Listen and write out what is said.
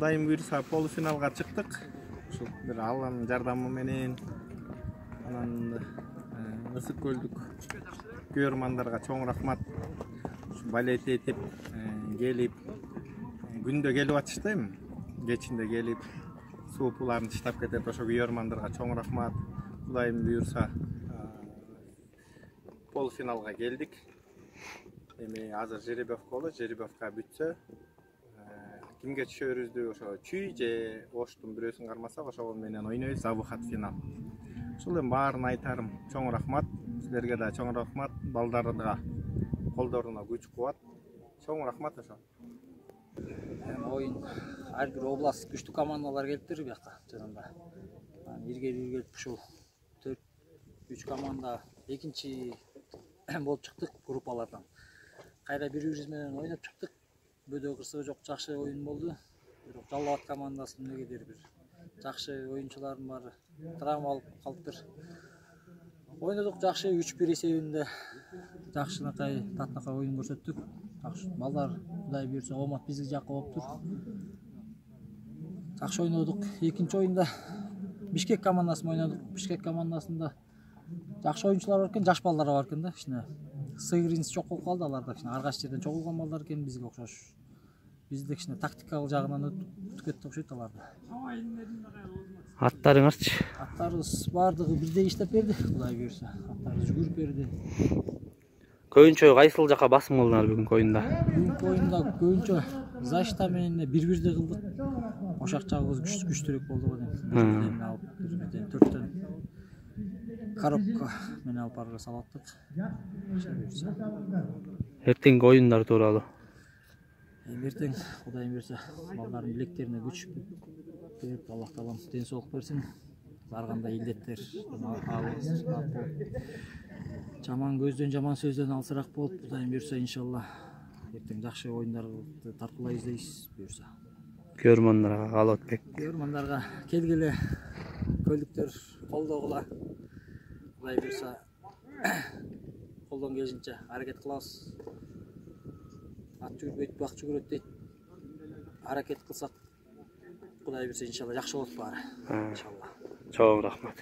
Кудайым буйруса полуфиналга чыктык. Ушул бир Алланын жардамы менен анан ысык көлдүк көрөрмандарга чоң рахмат. Балет этип келип күндө келип атышты эми. Кечинде келип суупуларын тыштап кетет. Ошо көрөрмандарга чоң рахмат. Кудайым буйруса полуфиналга келдик. Эми азыр жеребьевка болот. Жеребьевка бүтсө кимге түшөрүбүздү ошо Чүй же Оштун бирөөсүн кармасак ошол менен ойнойбуз. Забыхат финал. Ушул эми баарына айтарым чоң рахмат. Силерге да чоң рахмат. Балдарга колдоруна күч кубат. Чоң рахмат ошо. Oyun ар бир область күчтүү командалар келиптир бияка жанында. Ирге ушул 4-3 команда экинчи болуп чыктык группалардан. Кайра бири-бирибиз менен ойноп чыктык. Бөдө кырсыгы жок, жакшы оюн болду. Бирок Жалал Абад командасы эмнегедир бир жакшы оюнчулардын баары травма алып калыптыр. Ойнодук жакшы 3-1 эсебинде жакшынакай татынакай оюн көрсөттүк. Балдар Кудай буйруса оомат биздин жакка болуптур. Жакшы ойнодук. Экинчи оюнда Бишкек командасы ойнодук. Бишкек командасында жакшы оюнчулар бар экен, жаш балдар бар экен да. Кичине сыгырынс жок болуп калды аларда. Кичине ар кайсы жерден чогулган балдар экен, бизге окшош. Бизде кичине тактикалык жагынан өтүп кетти окшойт аларда. Аттарыңарчы? Аттарыбыз бардыгы бирдей иштеп берди, Кудай буйруса. Аттарыбыз жүгүрүп берди. Көбүнчө кайсыл жака басым кылдыңар бүгүнкү оюнда? Бүгүнкү оюнда көбүнчө Защита менен бир-бирдей кылдык. Ошак жагыбыз күчтүүрөөк болду го дейм. Бирден 4төн коробка менен алып барып салаттык. Эртеңки оюндар тууралуу? Эртең Кудай буйруса балдардын билектерине күч берип, Аллах таалам ден соолук берсин. Ар кандай илдеттер жаман көздөн, жаман сөздөн алысыраак болуп, Кудай буйруса иншалла эртең жакшы оюндарды тарткылайбыз дейбиз буйруса. Көрөрмандарга каалап атпек. Көрөрмандарга келгиле, көлдүктөр колдогула. Кудай буйруса колдон келишинче аракет кылабыз. Ат жүгүрбөйт, бак жүгүрөт дейт. Аракет кылсак Кудай буйруса иншалла жакшы болот баары. Иншалла. Чоң рахмат.